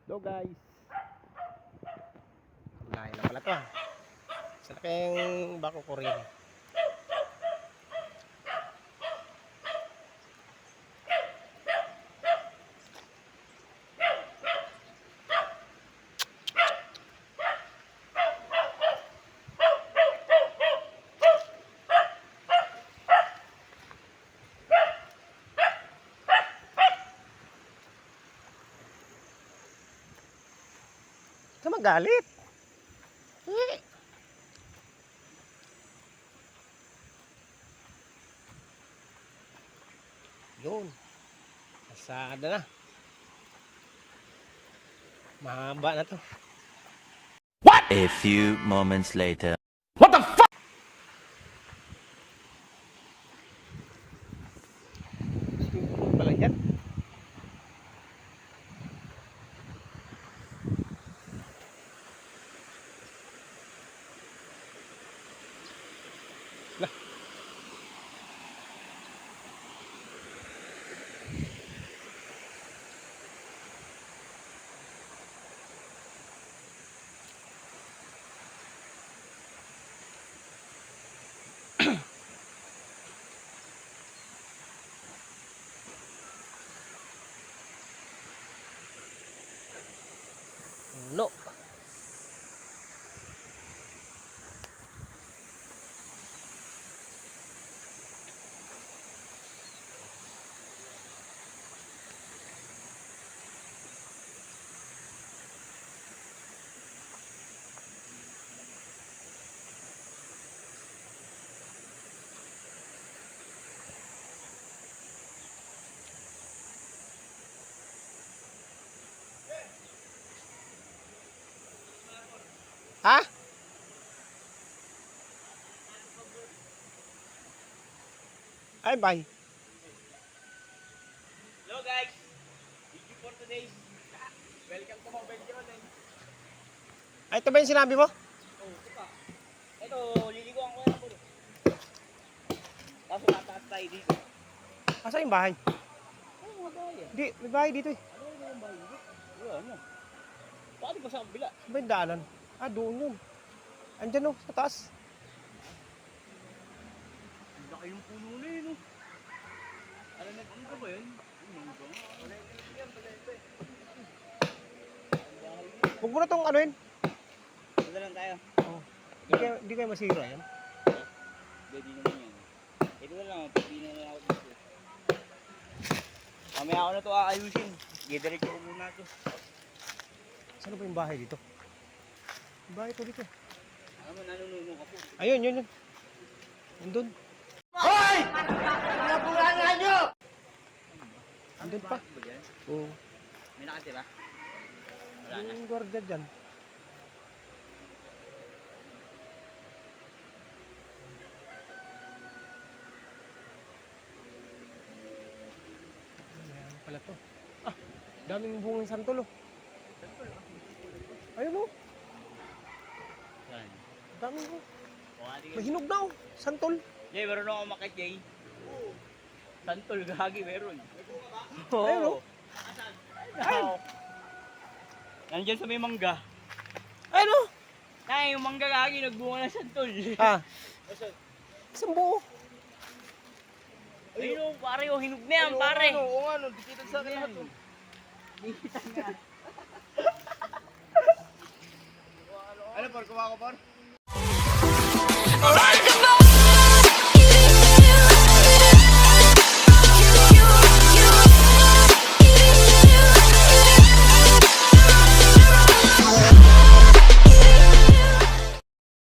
Hello guys. Lain na pala to ha. Sa laking bako ko rin. Ka magalit. Yun. Pasada na. Mahaba na to. What? A few moments later. What the fuck? Sino pala yan? Lah. No. Ha? Ay, bye. Hello guys, video for today. Welcome to Mobile Channel. Ay, ito ba yung sinabi mo? Oh, ito pa. Ito, liliguan ko yan po. Tapos tataas tayo dito. Asa yung bahay? Ano mga bahay yan? Di, may bahay dito eh. Ano yung bahay dito? Wala ano. Bakit di pa sa kabila? Ba yung daanan? Ah, doon yun. Andyan oh, sa taas. Ang laki yung puno na yun. Alam na ano ba yun? Huwag mo na itong ano yun. Ito lang tayo. Oh. Di kayo masira yan. Hindi naman yan. Ito na lang, pagpina na lang ako dito. Mamaya ako na ito aayusin. Gidiretso ko muna ito. Saan ba yung bahay dito? Yung bahay ko dito. Alam mo, nanununong ako. Ayun, yun. Andun. Hoy! Pinabulangan nyo! Andun pa. Ba dyan? Oo. May nakatira? Wala na. Yung gwardiya dyan. Ayan pala to. Ah, daming bungang santol oh. Ayun oh. Saan? Daming oh. Buhati ka. Mahinog na oh. Santol. Jay, meron ako makit, Jay. Santol, gagi, meron. Ayun oh. Ayun. Nandiyan sa may mangga. Ayun oh. Ay, yung mangga gagi, nagbunga ng santol. Ah. Isang buo. Ayun o, pare, oh, hinog na yan, pare. Oo nga, no. Dikita sa akin lahat oh. Dikita nga. Ano, por? Kuha ko, por?